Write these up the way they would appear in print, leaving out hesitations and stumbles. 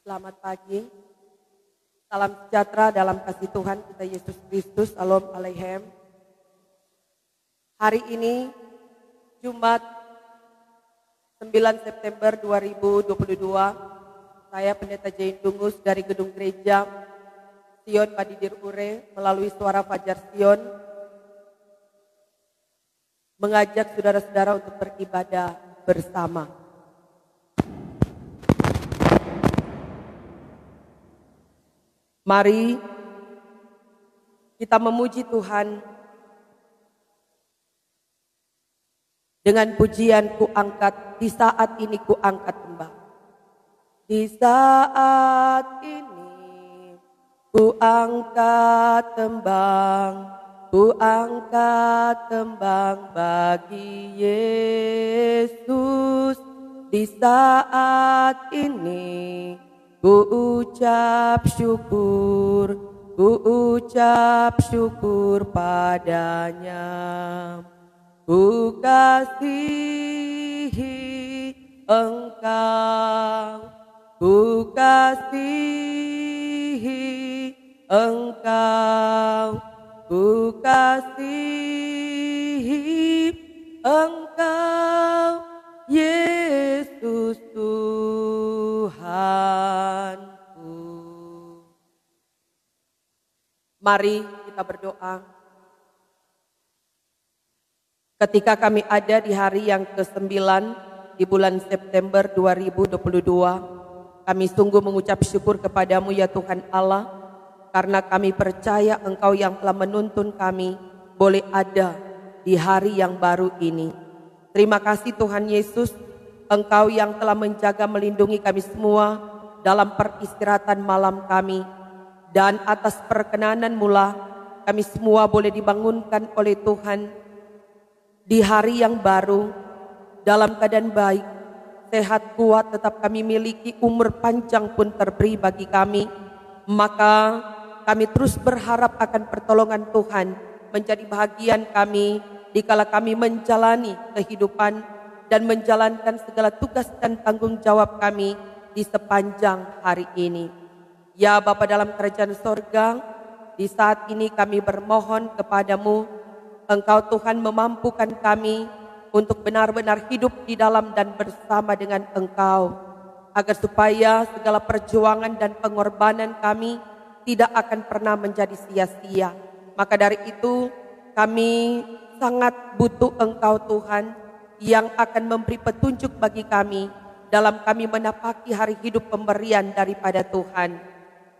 Selamat pagi, salam sejahtera dalam kasih Tuhan kita Yesus Kristus, Shalom Aleichem. Hari ini, Jumat 9 September 2022, saya Pendeta Jain Dungus dari Gedung Gereja Sion Madidir Ure melalui Suara Fajar Sion mengajak saudara-saudara untuk beribadah bersama. Mari kita memuji Tuhan dengan pujian ku angkat, di saat ini ku angkat tembang. Di saat ini ku angkat tembang, ku angkat tembang bagi Yesus. Di saat ini ku ucap syukur padanya. Ku kasihi Engkau, ku kasihi Engkau, ku kasihi Engkau, Yesus Tuhanku. Mari kita berdoa. Ketika kami ada di hari yang ke-9 di bulan September 2022, kami sungguh mengucap syukur kepadamu ya Tuhan Allah, karena kami percaya Engkau yang telah menuntun kami boleh ada di hari yang baru ini. Terima kasih Tuhan Yesus, Engkau yang telah menjaga melindungi kami semua dalam peristirahatan malam kami. Dan atas perkenanan mula kami semua boleh dibangunkan oleh Tuhan di hari yang baru dalam keadaan baik, sehat, kuat, tetap kami miliki, umur panjang pun terberi bagi kami. Maka kami terus berharap akan pertolongan Tuhan menjadi bahagian kami dikala kami menjalani kehidupan dan menjalankan segala tugas dan tanggung jawab kami di sepanjang hari ini. Ya Bapa dalam kerajaan sorga, di saat ini kami bermohon kepadamu, Engkau Tuhan memampukan kami untuk benar-benar hidup di dalam dan bersama dengan Engkau, agar supaya segala perjuangan dan pengorbanan kami tidak akan pernah menjadi sia-sia. Maka dari itu kami sangat butuh Engkau Tuhan yang akan memberi petunjuk bagi kami dalam kami menapaki hari hidup pemberian daripada Tuhan.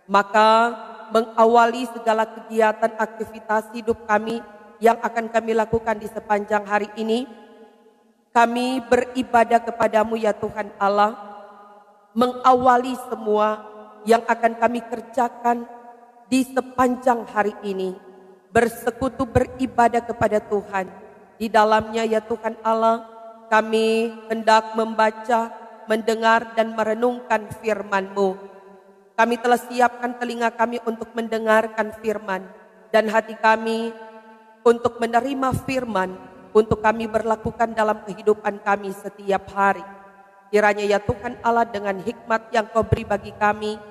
Maka mengawali segala kegiatan aktivitas hidup kami yang akan kami lakukan di sepanjang hari ini, kami beribadah kepadamu ya Tuhan Allah, mengawali semua yang akan kami kerjakan di sepanjang hari ini, bersekutu beribadah kepada Tuhan. Di dalamnya ya Tuhan Allah, kami hendak membaca, mendengar dan merenungkan firman-Mu. Kami telah siapkan telinga kami untuk mendengarkan firman dan hati kami untuk menerima firman, untuk kami berlakukan dalam kehidupan kami setiap hari. Kiranya ya Tuhan Allah dengan hikmat yang Kau beri bagi kami,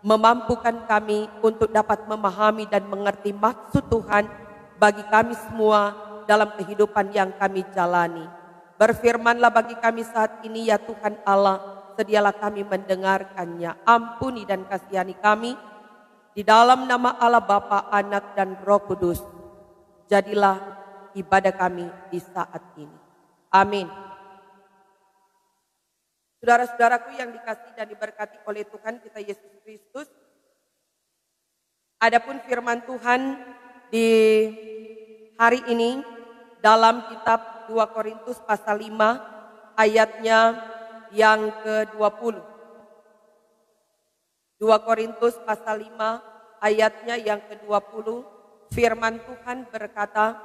memampukan kami untuk dapat memahami dan mengerti maksud Tuhan bagi kami semua dalam kehidupan yang kami jalani. Berfirmanlah bagi kami saat ini ya Tuhan Allah, sedialah kami mendengarkannya. Ampuni dan kasihani kami di dalam nama Allah Bapa, Anak dan Roh Kudus. Jadilah ibadah kami di saat ini. Amin. Saudara-saudaraku yang dikasihi dan diberkati oleh Tuhan kita Yesus Kristus, adapun firman Tuhan di hari ini dalam kitab 2 Korintus pasal 5 ayatnya yang ke-20. 2 Korintus pasal 5 ayatnya yang ke-20, firman Tuhan berkata,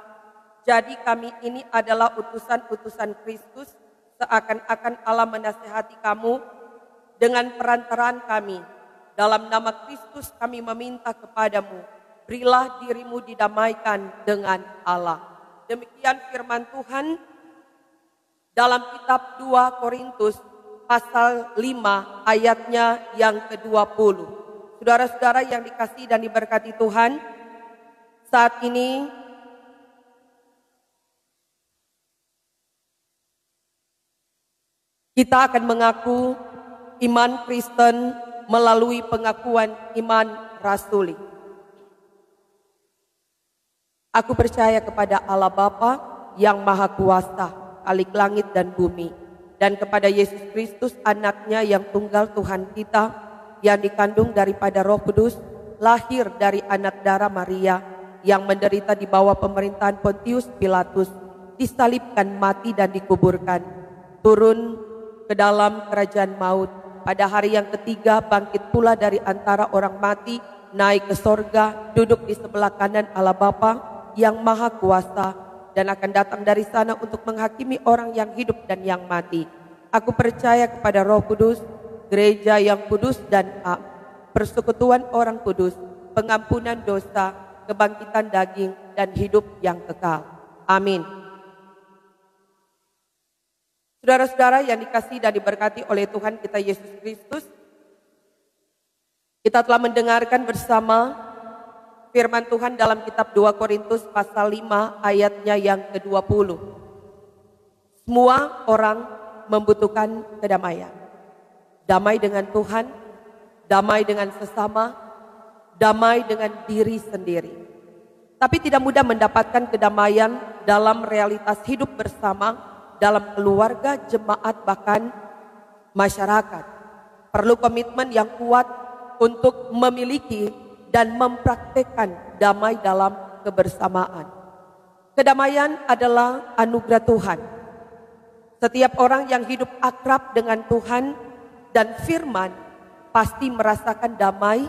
"Jadi kami ini adalah utusan-utusan Kristus, seakan-akan Allah menasihati kamu dengan perantaraan kami. Dalam nama Kristus kami meminta kepadamu, berilah dirimu didamaikan dengan Allah." Demikian firman Tuhan dalam kitab 2 Korintus pasal 5 ayatnya yang ke-20. Saudara-saudara yang dikasihi dan diberkati Tuhan, saat ini kita akan mengaku iman Kristen melalui pengakuan iman rasuli. Aku percaya kepada Allah Bapa yang Maha Kuasa, Khalik langit dan bumi, dan kepada Yesus Kristus anaknya yang tunggal Tuhan kita, yang dikandung daripada Roh Kudus, lahir dari anak darah Maria, yang menderita di bawah pemerintahan Pontius Pilatus, disalibkan, mati dan dikuburkan, turun ke dalam kerajaan maut, pada hari yang ketiga bangkit pula dari antara orang mati, naik ke sorga, duduk di sebelah kanan Allah Bapa yang Maha Kuasa, dan akan datang dari sana untuk menghakimi orang yang hidup dan yang mati. Aku percaya kepada Roh Kudus, gereja yang kudus dan persekutuan orang kudus, pengampunan dosa, kebangkitan daging, dan hidup yang kekal. Amin. Saudara-saudara yang dikasihi dan diberkati oleh Tuhan kita Yesus Kristus, kita telah mendengarkan bersama firman Tuhan dalam kitab 2 Korintus pasal 5 ayatnya yang ke-20. Semua orang membutuhkan kedamaian. Damai dengan Tuhan, damai dengan sesama, damai dengan diri sendiri. Tapi tidak mudah mendapatkan kedamaian dalam realitas hidup bersama, dalam keluarga, jemaat, bahkan masyarakat. Perlu komitmen yang kuat untuk memiliki dan mempraktekkan damai dalam kebersamaan. Kedamaian adalah anugerah Tuhan. Setiap orang yang hidup akrab dengan Tuhan dan firman pasti merasakan damai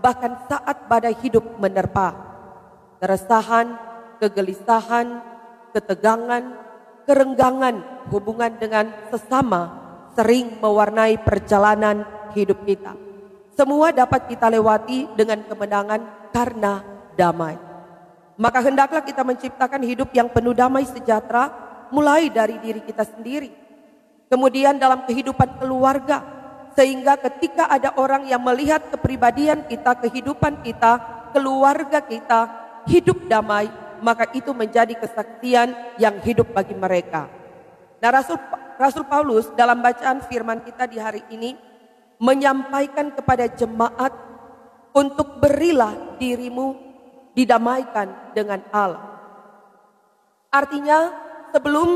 bahkan saat badai hidup menerpa. Keresahan, kegelisahan, ketegangan, kerenggangan hubungan dengan sesama sering mewarnai perjalanan hidup kita. Semua dapat kita lewati dengan kemenangan karena damai. Maka hendaklah kita menciptakan hidup yang penuh damai sejahtera, mulai dari diri kita sendiri. Kemudian dalam kehidupan keluarga, sehingga ketika ada orang yang melihat kepribadian kita, kehidupan kita, keluarga kita hidup damai, maka itu menjadi kesaksian yang hidup bagi mereka. Nah, Rasul Paulus dalam bacaan firman kita di hari ini menyampaikan kepada jemaat untuk berilah dirimu didamaikan dengan Allah. Artinya sebelum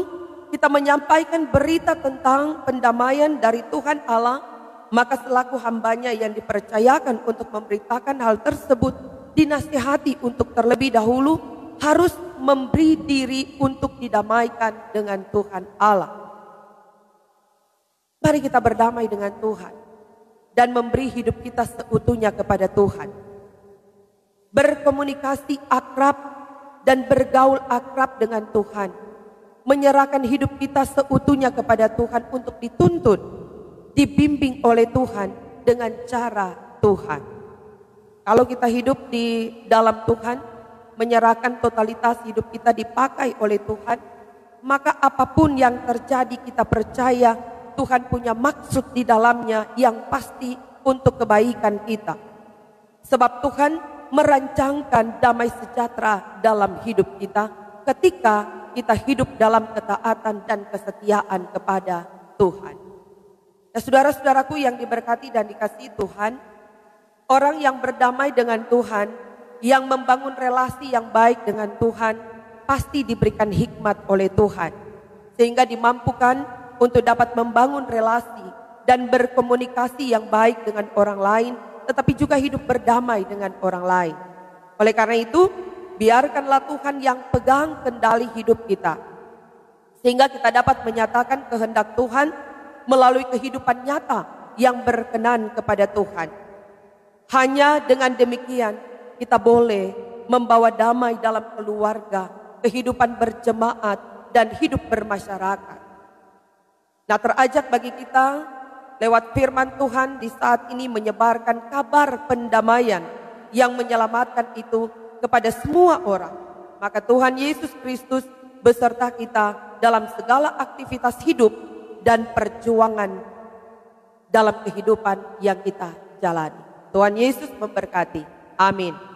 kita menyampaikan berita tentang pendamaian dari Tuhan Allah, maka selaku hambanya yang dipercayakan untuk memberitakan hal tersebut, dinasihati untuk terlebih dahulu harus memberi diri untuk didamaikan dengan Tuhan Allah. Mari kita berdamai dengan Tuhan dan memberi hidup kita seutuhnya kepada Tuhan. Berkomunikasi akrab dan bergaul akrab dengan Tuhan. Menyerahkan hidup kita seutuhnya kepada Tuhan untuk dituntun, dibimbing oleh Tuhan dengan cara Tuhan. Kalau kita hidup di dalam Tuhan, menyerahkan totalitas hidup kita dipakai oleh Tuhan, maka apapun yang terjadi kita percaya Tuhan punya maksud di dalamnya yang pasti untuk kebaikan kita. Sebab Tuhan merancangkan damai sejahtera dalam hidup kita ketika kita hidup dalam ketaatan dan kesetiaan kepada Tuhan. Nah, saudara-saudaraku yang diberkati dan dikasihi Tuhan, orang yang berdamai dengan Tuhan, yang membangun relasi yang baik dengan Tuhan, pasti diberikan hikmat oleh Tuhan, sehingga dimampukan untuk dapat membangun relasi dan berkomunikasi yang baik dengan orang lain, tetapi juga hidup berdamai dengan orang lain. Oleh karena itu, biarkanlah Tuhan yang pegang kendali hidup kita, sehingga kita dapat menyatakan kehendak Tuhan melalui kehidupan nyata yang berkenan kepada Tuhan. Hanya dengan demikian kita boleh membawa damai dalam keluarga, kehidupan berjemaat, dan hidup bermasyarakat. Nah, terajak bagi kita lewat firman Tuhan di saat ini menyebarkan kabar pendamaian yang menyelamatkan itu kepada semua orang. Maka Tuhan Yesus Kristus beserta kita dalam segala aktivitas hidup dan perjuangan dalam kehidupan yang kita jalani. Tuhan Yesus memberkati. Amin.